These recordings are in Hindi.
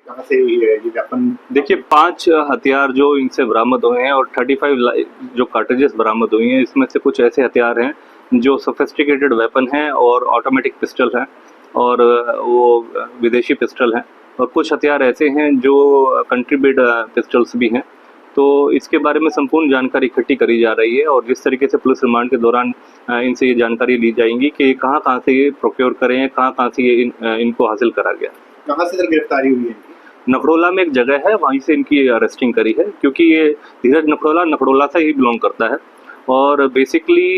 कहाँ से ये वेपन? देखिए 5 हथियार जो इनसे बरामद हुए हैं और 35 जो कार्ट्रिजेस बरामद हुई हैं, इसमें से कुछ ऐसे हथियार हैं जो सोफिस्टिकेटेड वेपन हैं और ऑटोमेटिक पिस्टल हैं और वो विदेशी पिस्टल हैं, और कुछ हथियार ऐसे हैं जो कंट्री मेड पिस्टल्स भी हैं। तो इसके बारे में संपूर्ण जानकारी इकट्ठी करी जा रही है और जिस तरीके से पुलिस रिमांड के दौरान इनसे ये जानकारी ली जाएगी कि कहाँ से ये प्रोक्योर करें हैं, कहाँ से ये इनको हासिल करा गया। कहाँ से सर गिरफ्तारी हुई है इनकी? नखड़ोला में एक जगह है, वहीं से इनकी अरेस्टिंग करी है, क्योंकि ये धीरज नखड़ोला से ही बिलोंग करता है और बेसिकली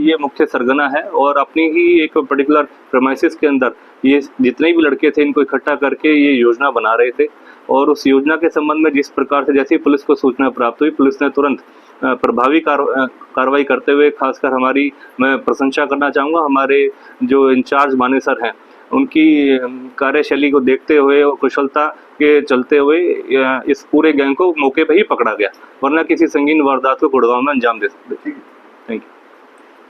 ये मुख्य सरगना है और अपनी ही एक पर्टिकुलर प्रेमाइसिस के अंदर ये जितने भी लड़के थे इनको इकट्ठा करके ये योजना बना रहे थे। और उस योजना के संबंध में जिस प्रकार से जैसे ही पुलिस को सूचना प्राप्त हुई, पुलिस ने तुरंत प्रभावी कार्रवाई करते हुए, खासकर मैं प्रशंसा करना चाहूँगा हमारे जो इंचार्ज मानेसर हैं, उनकी कार्यशैली को देखते हुए और कुशलता के चलते हुए इस पूरे गैंग को मौके पर ही पकड़ा गया, वरना किसी संगीन वारदात को गुड़गांव में अंजाम दे सकते थे। Thank you.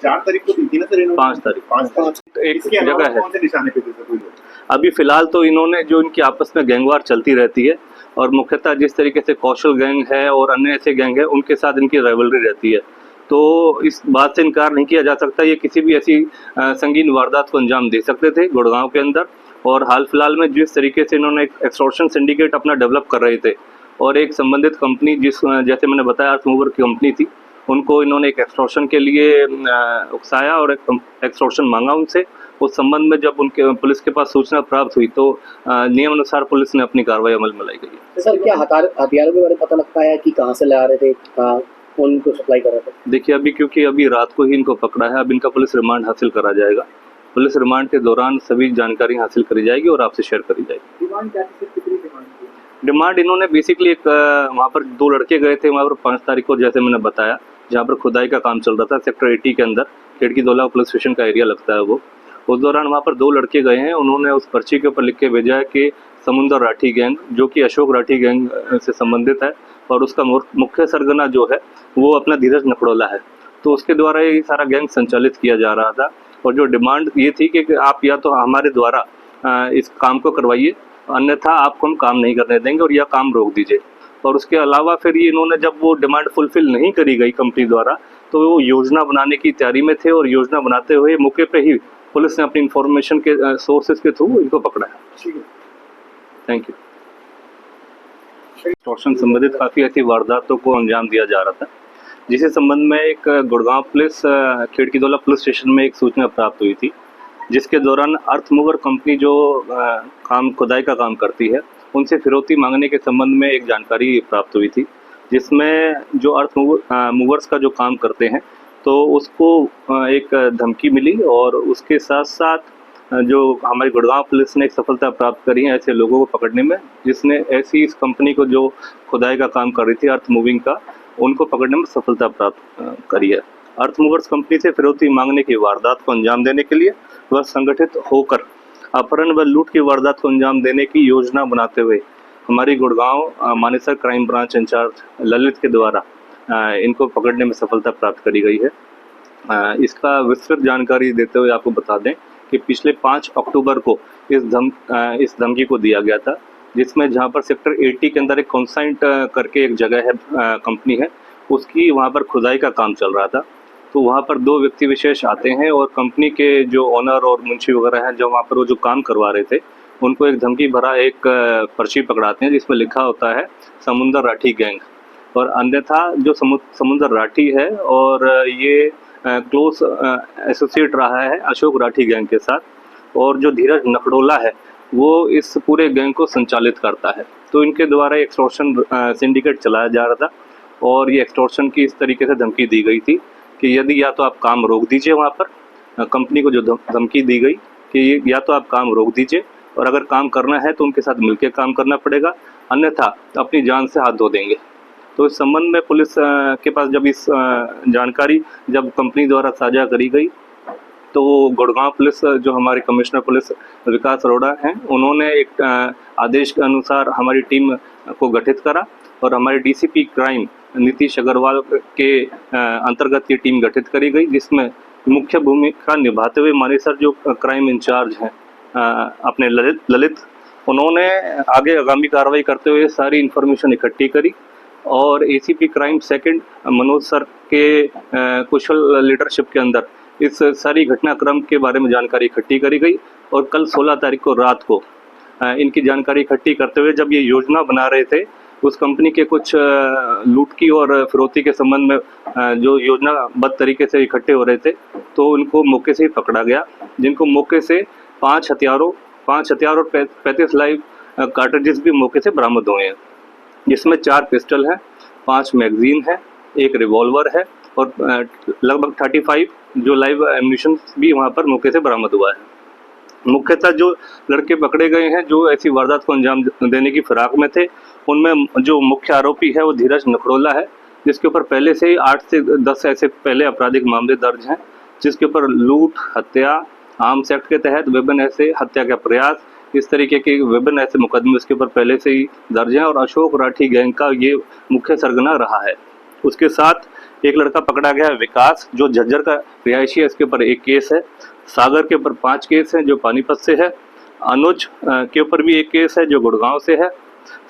4 तारीख को दी थी ना सर इन्होंने? 5 तारीख। 5 तारीख एक जगह है। कौन से निशाने पे थे सर कोई लोग? अभी फिलहाल तो इन्होंने जो इनकी आपस में गैंगवार चलती रहती है और मुख्यतः जिस तरीके से कौशल गैंग है और अन्य ऐसे गैंग है, उनके साथ इनकी राइवलरी रहती है, तो इस बात से इनकार नहीं किया जा सकता ये किसी भी ऐसी संगीन वारदात को अंजाम दे सकते थे गुड़गांव के अंदर। और हाल फिलहाल में जिस तरीके से इन्होंने एक एक्सटॉर्शन सिंडिकेट अपना डेवलप कर रहे थे और एक संबंधित कंपनी जैसे मैंने बताया अर्थ मूवर की कंपनी थी, उनको इन्होंने एक एक्सटॉर्शन के लिए उकसाया और एक एक्सटॉर्शन मांगा उनसे। उस संबंध में जब उनके पुलिस के पास सूचना प्राप्त हुई तो नियम अनुसार पुलिस ने अपनी कार्रवाई अमल में लाई गई है। सर क्या हथियारों के बारे में पता लग पाया कि कहाँ से ला रहे थे, कौन को सप्लाई कर रहे थे? देखिए अभी क्योंकि अभी रात को ही इनको पकड़ा है, अब इनका पुलिस रिमांड हासिल करा जाएगा। पुलिस रिमांड के दौरान सभी जानकारी हासिल करी जाएगी और आपसे शेयर करी जाएगी। डिमांड इन्होंने बेसिकली एक वहाँ पर 2 लड़के गए थे वहाँ पर 5 तारीख को, जैसे मैंने बताया, जहाँ पर खुदाई का काम चल रहा था सेक्टर 80 के अंदर, खिड़की दौला पुलिस स्टेशन का एरिया लगता है वो। उस दौरान वहाँ पर 2 लड़के गए हैं, उन्होंने उस पर्ची के ऊपर लिख के भेजा है कि समुंदर राठी गैंग, जो कि अशोक राठी गैंग से संबंधित है और उसका मुख्य सरगना जो है वो अपना धीरज नखड़ोला है। तो उसके द्वारा ये सारा गैंग संचालित किया जा रहा था और जो डिमांड ये थी कि आप या तो हमारे द्वारा इस काम को करवाइए, अन्यथा आपको हम काम नहीं करने देंगे और यह काम रोक दीजिए। और उसके अलावा फिर ये इन्होंने जब वो डिमांड फुलफिल नहीं करी गई कंपनी द्वारा, तो वो योजना बनाने की तैयारी में थे और योजना बनाते हुए मौके पे ही पुलिस ने अपनी इंफॉर्मेशन के सोर्सेज के थ्रू इनको पकड़ा है। ठीक है, थैंक यू। एक्सटॉर्शन संबंधित काफ़ी ऐसी वारदातों को अंजाम दिया जा रहा था, जिसके संबंध में एक गुड़गांव पुलिस खिड़की दौला पुलिस स्टेशन में एक सूचना प्राप्त हुई थी, जिसके दौरान अर्थ मूवर कंपनी जो खुदाई का काम करती है, उनसे फिरौती मांगने के संबंध में एक जानकारी प्राप्त हुई थी, जिसमें जो अर्थ मूवर्स का जो काम करते हैं तो उसको एक धमकी मिली और उसके साथ साथ जो हमारी गुड़गांव पुलिस ने एक सफलता प्राप्त करी है ऐसे लोगों को पकड़ने में, जिसने ऐसी इस कंपनी को जो खुदाई का काम कर रही थी अर्थ मूविंग का, उनको पकड़ने में सफलता प्राप्त करी है। अर्थ मूवर्स कंपनी से फिरौती मांगने की वारदात को अंजाम देने के लिए वह संगठित होकर अपहरण व लूट की वारदात को अंजाम देने की योजना बनाते हुए हमारी Gurgaon Manesar crime branch incharge Lalit के द्वारा इनको पकड़ने में सफलता प्राप्त करी गई है। इसका विस्तृत जानकारी देते हुए आपको बता दें कि पिछले 5 अक्टूबर को इस धमकी को दिया गया था, जिसमें जहां पर सेक्टर 80 के अंदर एक कॉन्साइंट करके एक जगह है, कंपनी है, उसकी वहां पर खुदाई का काम चल रहा था। तो वहां पर 2 व्यक्ति विशेष आते हैं और कंपनी के जो ओनर और मुंशी वगैरह हैं जो वहां पर वो जो काम करवा रहे थे, उनको एक धमकी भरा एक पर्ची पकड़ाते हैं जिसमें लिखा होता है समुंदर राठी गैंग, और अन्यथा जो समुंदर राठी है और ये क्लोज एसोसिएट रहा है अशोक राठी गैंग के साथ, और जो धीरज नखड़ोला है वो इस पूरे गैंग को संचालित करता है। तो इनके द्वारा एक्सटॉर्शन सिंडिकेट चलाया जा रहा था और ये एक्सटॉर्शन की इस तरीके से धमकी दी गई थी कि यदि या तो आप काम रोक दीजिए, वहाँ पर कंपनी को जो धमकी दी गई कि या तो आप काम रोक दीजिए और अगर काम करना है तो उनके साथ मिलकर काम करना पड़ेगा, अन्यथा अपनी जान से हाथ धो देंगे। तो इस संबंध में पुलिस के पास जब इस जानकारी जब कंपनी द्वारा साझा करी गई तो गुड़गांव पुलिस जो हमारे कमिश्नर पुलिस विकास अरोड़ा हैं, उन्होंने एक आदेश के अनुसार हमारी टीम को गठित करा और हमारे डीसीपी क्राइम नीतीश अग्रवाल के अंतर्गत ये टीम गठित करी गई, जिसमें मुख्य भूमिका निभाते हुए मानेसर जो क्राइम इंचार्ज हैं अपने ललित, उन्होंने आगे आगामी कार्रवाई करते हुए सारी इन्फॉर्मेशन इकट्ठी करी और ACP crime second Manoj sir के कुशल लीडरशिप के अंदर इस सारी घटनाक्रम के बारे में जानकारी इकट्ठी करी गई और कल 16 तारीख को रात को इनकी जानकारी इकट्ठी करते हुए जब ये योजना बना रहे थे उस कंपनी के कुछ लूट की और फिरौती के संबंध में जो योजनाबद्ध तरीके से इकट्ठे हो रहे थे तो उनको मौके से ही पकड़ा गया, जिनको मौके से 5 हथियार और 35 लाइव कार्ट्रिजेस भी मौके से बरामद हुए हैं, जिसमें 4 पिस्टल हैं, 5 मैगजीन है, 1 रिवॉल्वर है और लगभग 35 जो लाइव एम्यूनिशन भी वहाँ पर मौके से बरामद हुआ है। मुख्यतः जो लड़के पकड़े गए हैं जो ऐसी वारदात को अंजाम देने की फिराक में थे, उनमें जो मुख्य आरोपी है वो धीरज नखड़ोला है, जिसके ऊपर पहले से ही 8 से 10 ऐसे पहले आपराधिक मामले दर्ज हैं, जिसके ऊपर लूट, हत्या, आर्म्स एक्ट के तहत विभिन्न ऐसे हत्या का प्रयास, इस तरीके के विभिन्न ऐसे मुकदमे उसके ऊपर पहले से ही दर्ज हैं और अशोक राठी गैंग का ये मुख्य सरगना रहा है। उसके साथ एक लड़का पकड़ा गया है विकास, जो झज्जर का रिहायशी है, इसके ऊपर 1 केस है। सागर के ऊपर 5 केस हैं जो पानीपत से है। अनुज के ऊपर भी 1 केस है जो गुड़गांव से है।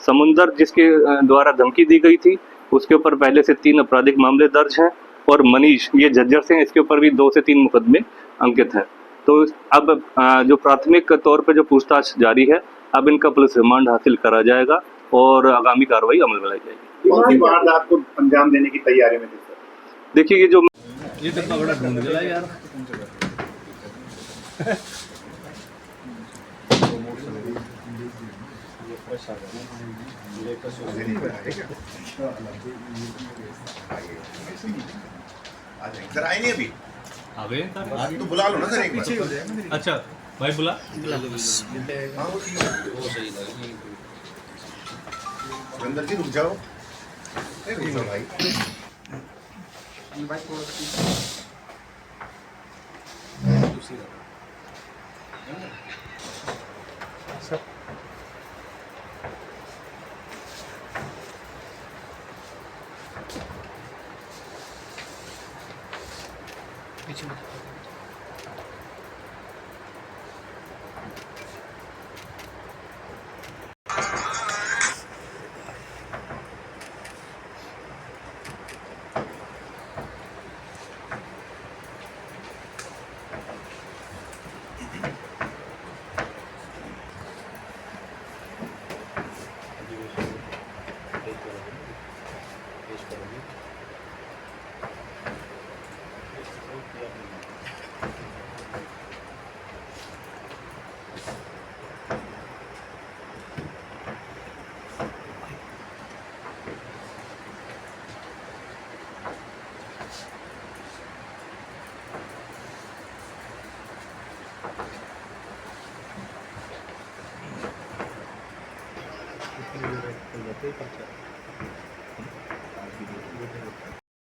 समुंदर जिसके द्वारा धमकी दी गई थी उसके ऊपर पहले से 3 आपराधिक मामले दर्ज हैं और मनीष ये झज्जर से हैं, इसके ऊपर भी 2 से 3 मुकदमे अंकित हैं। तो अब जो प्राथमिक तौर पर जो पूछताछ जारी है, अब इनका पुलिस रिमांड हासिल करा जाएगा और आगामी कार्रवाई अमल में लाई जाएगी। कौन सी वारदात को अंजाम देने की तैयारी में थे सर? देखिए ये जो ये तो पकड़ा ढूंढ गया यार। सर आए नहीं अभी? आ गए आज तो बुला लो ना सर एक बार। अच्छा भाई बुला। हाँ वो ठीक है। सुरेंद्र जी रुक जाओ। रुक जाओ भाई।